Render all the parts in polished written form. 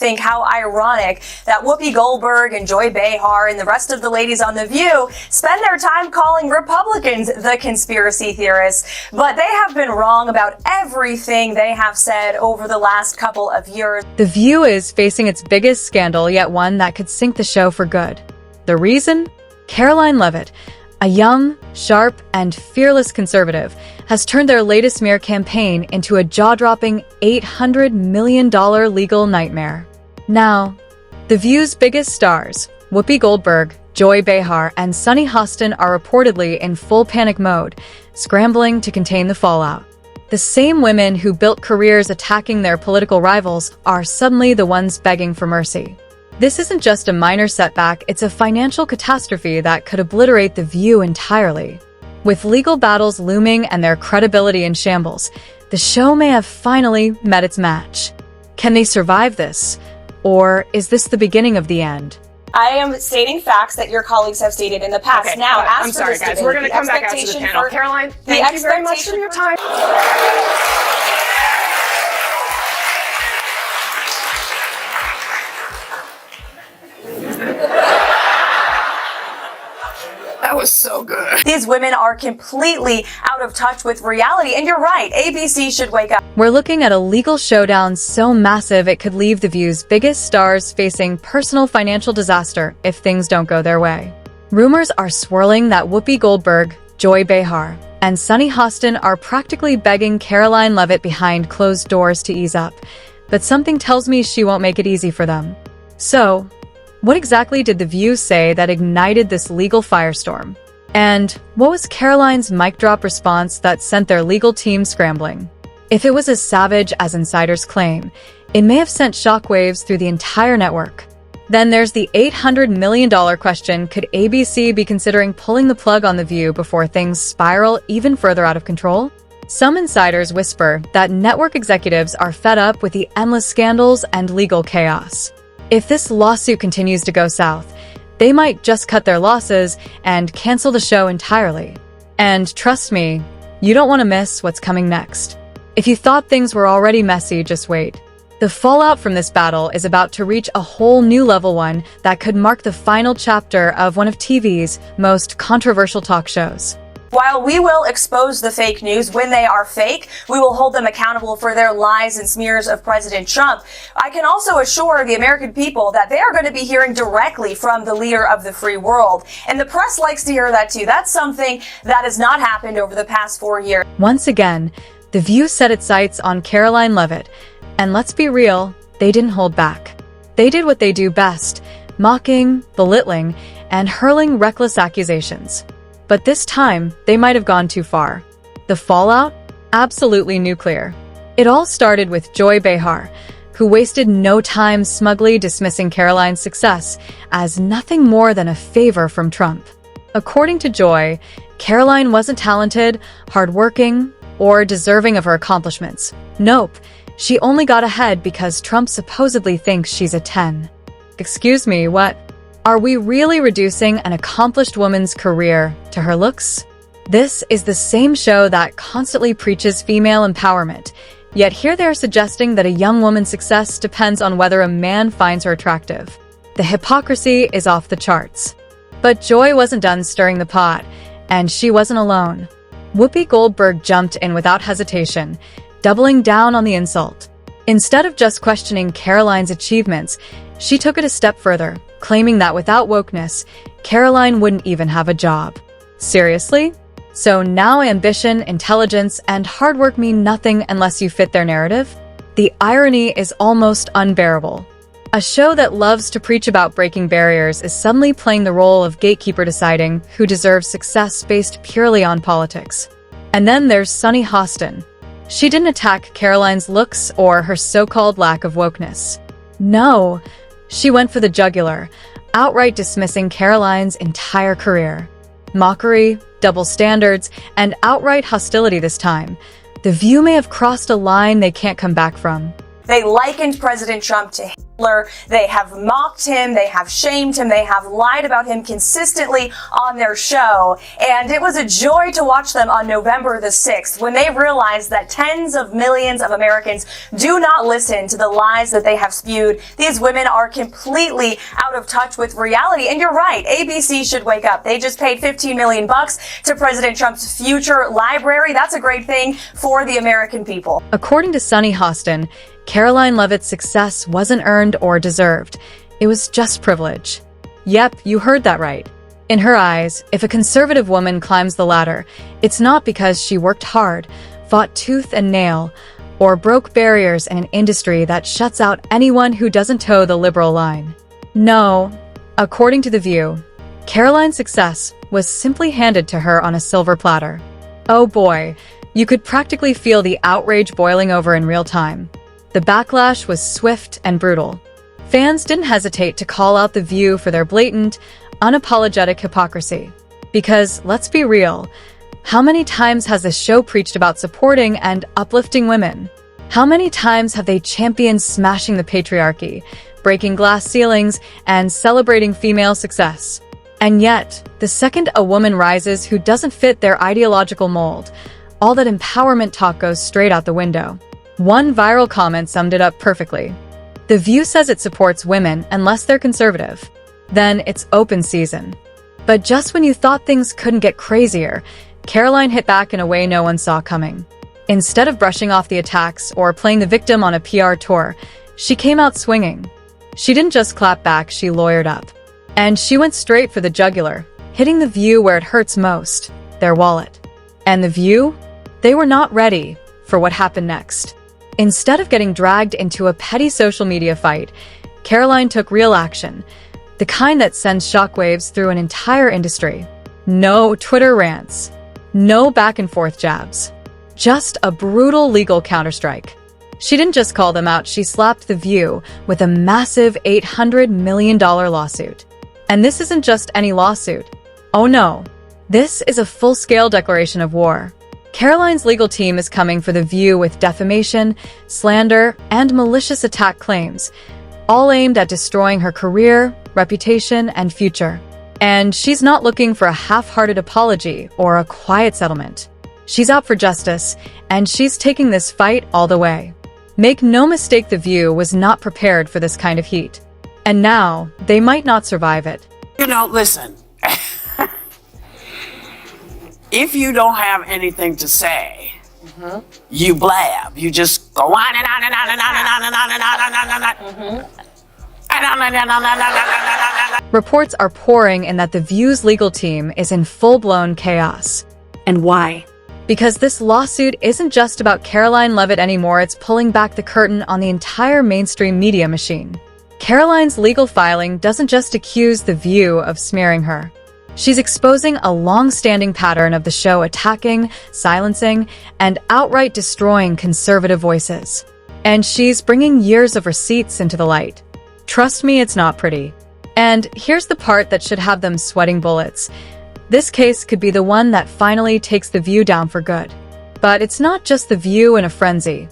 think how ironic that Whoopi Goldberg and Joy Behar and the rest of the ladies on The View spend their time calling Republicans the conspiracy theorists, but they have been wrong about everything they have said over the last couple of years. The View is facing its biggest scandal, yet one that could sink the show for good. The reason? Karoline Leavitt, a young, sharp, and fearless conservative, has turned their latest smear campaign into a jaw-dropping $800 million legal nightmare. Now, The View's biggest stars, Whoopi Goldberg, Joy Behar, and Sunny Hostin, are reportedly in full panic mode, scrambling to contain the fallout. The same women who built careers attacking their political rivals are suddenly the ones begging for mercy. This isn't just a minor setback, it's a financial catastrophe that could obliterate The View entirely. With legal battles looming and their credibility in shambles, the show may have finally met its match. Can they survive this? Or is this the beginning of the end? I am stating facts that your colleagues have stated in the past. Okay, now, as I'm for sorry, this guys. debate, We're going to come back out to the panel. Karoline, thank you very much for your time. That was so good. These women are completely out of touch with reality, and you're right, ABC should wake up. We're looking at a legal showdown so massive it could leave The View's biggest stars facing personal financial disaster if things don't go their way. Rumors are swirling that Whoopi Goldberg, Joy Behar, and Sunny Hostin are practically begging Karoline Leavitt behind closed doors to ease up, but something tells me she won't make it easy for them. So, what exactly did The View say that ignited this legal firestorm? And what was Karoline's mic drop response that sent their legal team scrambling? If it was as savage as insiders claim, it may have sent shockwaves through the entire network. Then there's the $800 million question: could ABC be considering pulling the plug on The View before things spiral even further out of control? Some insiders whisper that network executives are fed up with the endless scandals and legal chaos. If this lawsuit continues to go south, they might just cut their losses and cancel the show entirely. And trust me, you don't want to miss what's coming next. If you thought things were already messy, just wait. The fallout from this battle is about to reach a whole new level, one that could mark the final chapter of one of TV's most controversial talk shows. While we will expose the fake news when they are fake, we will hold them accountable for their lies and smears of President Trump. I can also assure the American people that they are going to be hearing directly from the leader of the free world. And the press likes to hear that too. That's something that has not happened over the past 4 years. Once again, The View set its sights on Karoline Leavitt. And let's be real, they didn't hold back. They did what they do best: mocking, belittling, and hurling reckless accusations. But this time, they might have gone too far. The fallout? Absolutely nuclear. It all started with Joy Behar, who wasted no time smugly dismissing Karoline's success as nothing more than a favor from Trump. According to Joy, Karoline wasn't talented, hardworking, or deserving of her accomplishments. Nope, she only got ahead because Trump supposedly thinks she's a 10. Excuse me, what? Are we really reducing an accomplished woman's career to her looks? This is the same show that constantly preaches female empowerment, yet here they are suggesting that a young woman's success depends on whether a man finds her attractive. The hypocrisy is off the charts. But Joy wasn't done stirring the pot, and she wasn't alone. Whoopi Goldberg jumped in without hesitation, doubling down on the insult. Instead of just questioning Karoline's achievements, she took it a step further, claiming that without wokeness, Karoline wouldn't even have a job. Seriously? So now ambition, intelligence, and hard work mean nothing unless you fit their narrative? The irony is almost unbearable. A show that loves to preach about breaking barriers is suddenly playing the role of gatekeeper, deciding who deserves success based purely on politics. And then there's Sunny Hostin. She didn't attack Karoline's looks or her so-called lack of wokeness. No, she went for the jugular, outright dismissing Karoline's entire career. Mockery, double standards, and outright hostility this time. The View may have crossed a line they can't come back from. They likened President Trump to Hitler. They have mocked him. They have shamed him. They have lied about him consistently on their show. And it was a joy to watch them on November the 6th when they realized that tens of millions of Americans do not listen to the lies that they have spewed. These women are completely out of touch with reality. And you're right, ABC should wake up. They just paid $15 million to President Trump's future library. That's a great thing for the American people. According to Sunny Hostin, Karoline Leavitt's success wasn't earned or deserved. It was just privilege. Yep, you heard that right. In her eyes, if a conservative woman climbs the ladder, it's not because she worked hard, fought tooth and nail, or broke barriers in an industry that shuts out anyone who doesn't toe the liberal line. No, according to The View, Karoline's success was simply handed to her on a silver platter. Oh boy, you could practically feel the outrage boiling over in real time. The backlash was swift and brutal. Fans didn't hesitate to call out The View for their blatant, unapologetic hypocrisy. Because, let's be real, how many times has this show preached about supporting and uplifting women? How many times have they championed smashing the patriarchy, breaking glass ceilings, and celebrating female success? And yet, the second a woman rises who doesn't fit their ideological mold, all that empowerment talk goes straight out the window. One viral comment summed it up perfectly. The View says it supports women unless they're conservative. Then it's open season. But just when you thought things couldn't get crazier, Karoline hit back in a way no one saw coming. Instead of brushing off the attacks or playing the victim on a PR tour, she came out swinging. She didn't just clap back, she lawyered up. And she went straight for the jugular, hitting The View where it hurts most, their wallet. And The View? They were not ready for what happened next. Instead of getting dragged into a petty social media fight, Karoline took real action, the kind that sends shockwaves through an entire industry. No Twitter rants, no back-and-forth jabs, just a brutal legal counterstrike. She didn't just call them out, she slapped The View with a massive $800 million lawsuit. And this isn't just any lawsuit. Oh no, this is a full-scale declaration of war. Karoline's legal team is coming for The View with defamation, slander, and malicious attack claims, all aimed at destroying her career, reputation, and future. And she's not looking for a half-hearted apology or a quiet settlement. She's out for justice, and she's taking this fight all the way. Make no mistake, The View was not prepared for this kind of heat. And now, they might not survive it. You know, listen. If you don't have anything to say, you blab. You just go on and on and on and on and on and on and on and on and on. And on and on and on and on. Reports are pouring in that The View's legal team is in full-blown chaos. And why? Because this lawsuit isn't just about Karoline Leavitt anymore, it's pulling back the curtain on the entire mainstream media machine. Karoline's legal filing doesn't just accuse The View of smearing her. She's exposing a long-standing pattern of the show attacking, silencing, and outright destroying conservative voices. And she's bringing years of receipts into the light. Trust me, it's not pretty. And here's the part that should have them sweating bullets. This case could be the one that finally takes The View down for good. But it's not just The View in a frenzy.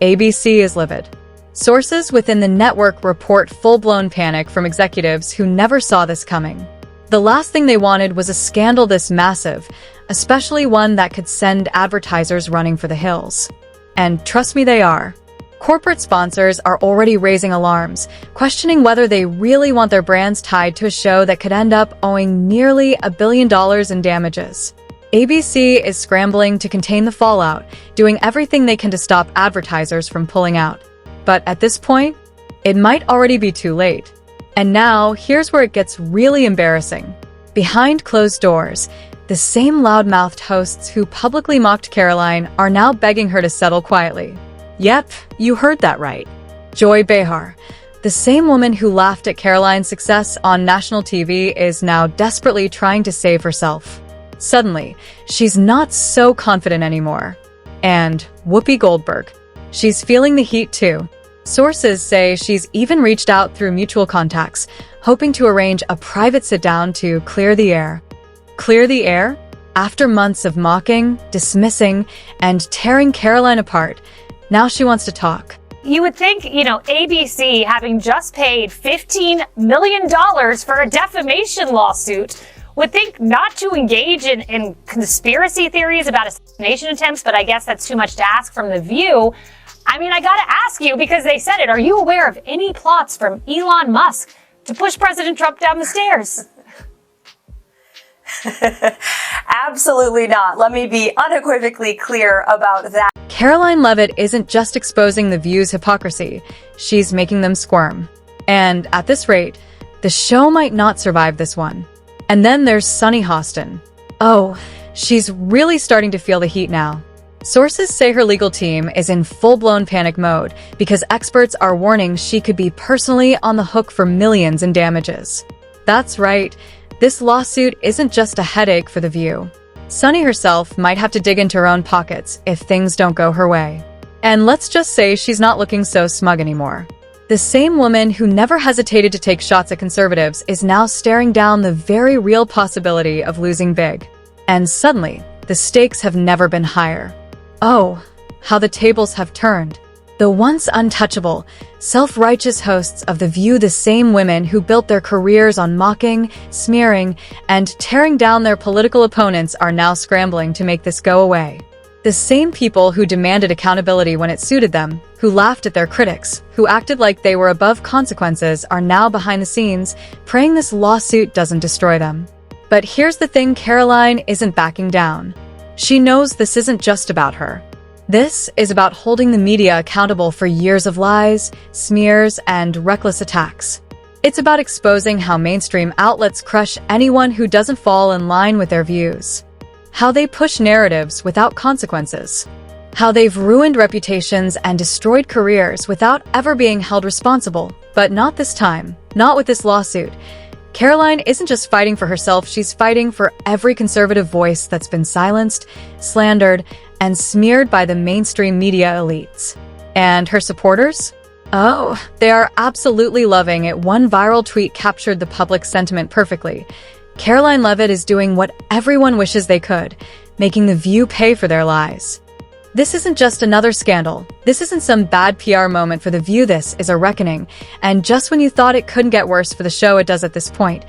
ABC is livid. Sources within the network report full-blown panic from executives who never saw this coming. The last thing they wanted was a scandal this massive, especially one that could send advertisers running for the hills. And trust me, they are. Corporate sponsors are already raising alarms, questioning whether they really want their brands tied to a show that could end up owing nearly $1 billion in damages. ABC is scrambling to contain the fallout, doing everything they can to stop advertisers from pulling out. But at this point, it might already be too late. And now, here's where it gets really embarrassing. Behind closed doors, the same loudmouthed hosts who publicly mocked Karoline are now begging her to settle quietly. Yep, you heard that right. Joy Behar, the same woman who laughed at Karoline's success on national TV, is now desperately trying to save herself. Suddenly, she's not so confident anymore. And Whoopi Goldberg, she's feeling the heat too. Sources say she's even reached out through mutual contacts, hoping to arrange a private sit-down to clear the air. Clear the air? After months of mocking, dismissing, and tearing Karoline apart, now she wants to talk. you would think, ABC, having just paid $15 million for a defamation lawsuit, would think not to engage in conspiracy theories about assassination attempts, but I guess that's too much to ask from The View. I mean, I gotta ask you, because they said it, are you aware of any plots from Elon Musk to push President Trump down the stairs? Absolutely not. Let me be unequivocally clear about that. Karoline Leavitt isn't just exposing The View's hypocrisy, she's making them squirm. And at this rate, the show might not survive this one. And then there's Sunny Hostin. Oh, she's really starting to feel the heat now. Sources say her legal team is in full-blown panic mode because experts are warning she could be personally on the hook for millions in damages. That's right, this lawsuit isn't just a headache for The View. Sunny herself might have to dig into her own pockets if things don't go her way. And let's just say she's not looking so smug anymore. The same woman who never hesitated to take shots at conservatives is now staring down the very real possibility of losing big. And suddenly, the stakes have never been higher. Oh, how the tables have turned. The once untouchable, self-righteous hosts of The View, the same women who built their careers on mocking, smearing, and tearing down their political opponents, are now scrambling to make this go away. The same people who demanded accountability when it suited them, who laughed at their critics, who acted like they were above consequences, are now behind the scenes, praying this lawsuit doesn't destroy them. But here's the thing, Karoline isn't backing down. She knows this isn't just about her. This is about holding the media accountable for years of lies, smears, and reckless attacks. It's about exposing how mainstream outlets crush anyone who doesn't fall in line with their views. How they push narratives without consequences. How they've ruined reputations and destroyed careers without ever being held responsible. But not this time. Not with this lawsuit. Karoline isn't just fighting for herself, she's fighting for every conservative voice that's been silenced, slandered, and smeared by the mainstream media elites. And her supporters? Oh, they are absolutely loving it. One viral tweet captured the public sentiment perfectly. Karoline Leavitt is doing what everyone wishes they could, making The View pay for their lies. This isn't just another scandal. This isn't some bad PR moment for The View. This is a reckoning. And just when you thought it couldn't get worse for the show, it does at this point.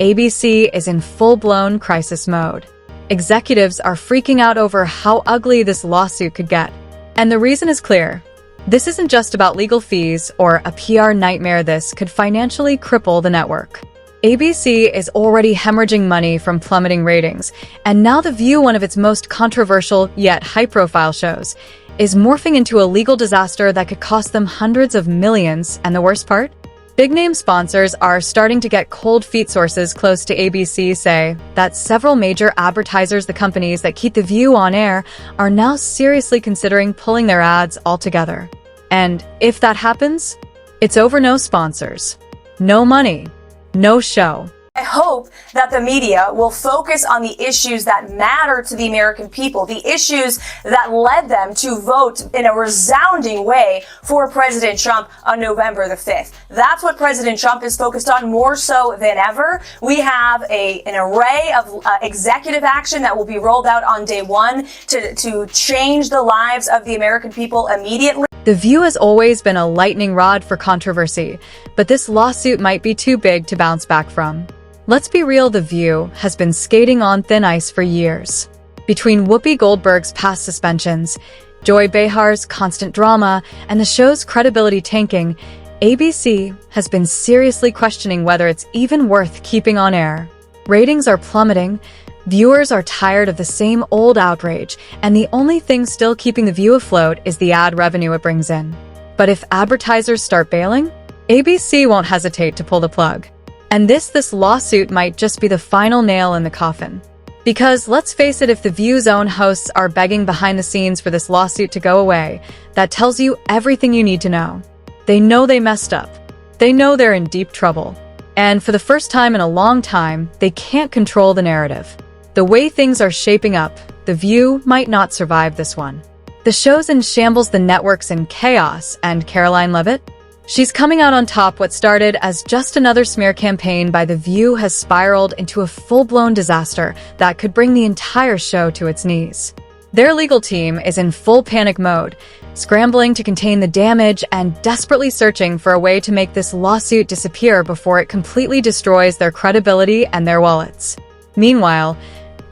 ABC is in full-blown crisis mode. Executives are freaking out over how ugly this lawsuit could get. And the reason is clear. This isn't just about legal fees or a PR nightmare. This could financially cripple the network. ABC is already hemorrhaging money from plummeting ratings, and now The View, one of its most controversial yet high-profile shows, is morphing into a legal disaster that could cost them hundreds of millions. And the worst part? Big-name sponsors are starting to get cold feet. Sources close to ABC say that several major advertisers, the companies that keep The View on air, are now seriously considering pulling their ads altogether. And if that happens, it's over. No sponsors, no money, no show. I hope that the media will focus on the issues that matter to the American people, the issues that led them to vote in a resounding way for President Trump on November the 5th. That's what President Trump is focused on more so than ever. We have an array of executive action that will be rolled out on day one to change the lives of the American people immediately. The View has always been a lightning rod for controversy, but this lawsuit might be too big to bounce back from. Let's be real, The View has been skating on thin ice for years. Between Whoopi Goldberg's past suspensions, Joy Behar's constant drama, and the show's credibility tanking, ABC has been seriously questioning whether it's even worth keeping on air. Ratings are plummeting, viewers are tired of the same old outrage, and the only thing still keeping The View afloat is the ad revenue it brings in. But if advertisers start bailing, ABC won't hesitate to pull the plug. And this lawsuit might just be the final nail in the coffin. Because let's face it, if The View's own hosts are begging behind the scenes for this lawsuit to go away, that tells you everything you need to know. They know they messed up. They know they're in deep trouble. And for the first time in a long time, they can't control the narrative. The way things are shaping up, The View might not survive this one. The show's in shambles, the network's in chaos, and Karoline Leavitt? She's coming out on top. What started as just another smear campaign by The View has spiraled into a full-blown disaster that could bring the entire show to its knees. Their legal team is in full panic mode, scrambling to contain the damage and desperately searching for a way to make this lawsuit disappear before it completely destroys their credibility and their wallets. Meanwhile,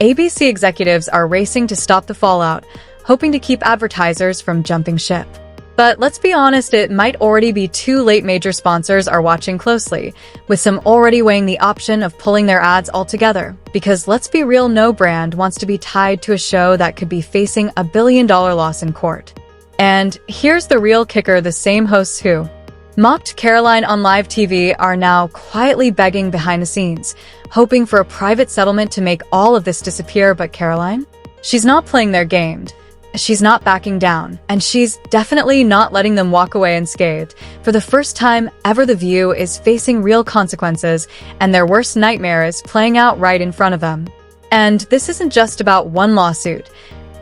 ABC executives are racing to stop the fallout, hoping to keep advertisers from jumping ship. But let's be honest, it might already be too late. Major sponsors are watching closely, with some already weighing the option of pulling their ads altogether. Because let's be real, no brand wants to be tied to a show that could be facing $1 billion loss in court. And here's the real kicker: the same hosts who mocked Karoline on live TV are now quietly begging behind the scenes, hoping for a private settlement to make all of this disappear. But Karoline? She's not playing their game. She's not backing down, and she's definitely not letting them walk away unscathed. For the first time ever, The View is facing real consequences, and their worst nightmare is playing out right in front of them. And this isn't just about one lawsuit.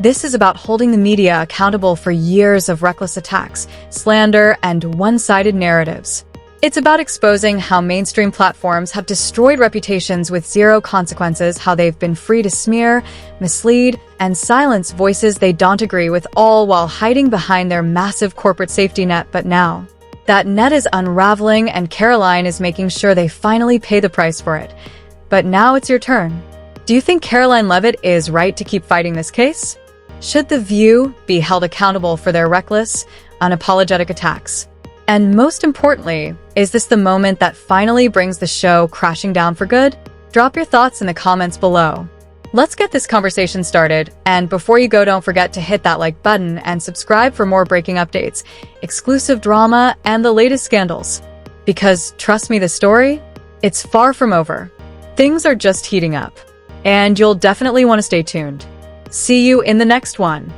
This is about holding the media accountable for years of reckless attacks, slander, and one-sided narratives. It's about exposing how mainstream platforms have destroyed reputations with zero consequences, how they've been free to smear, mislead, and silence voices they don't agree with, all while hiding behind their massive corporate safety net. But now, that net is unraveling, and Karoline is making sure they finally pay the price for it. But now it's your turn. Do you think Karoline Leavitt is right to keep fighting this case? Should The View be held accountable for their reckless, unapologetic attacks? And most importantly, is this the moment that finally brings the show crashing down for good? Drop your thoughts in the comments below. Let's get this conversation started, and before you go, don't forget to hit that like button and subscribe for more breaking updates, exclusive drama, and the latest scandals. Because trust me, the story, it's far from over. Things are just heating up, and you'll definitely want to stay tuned. See you in the next one.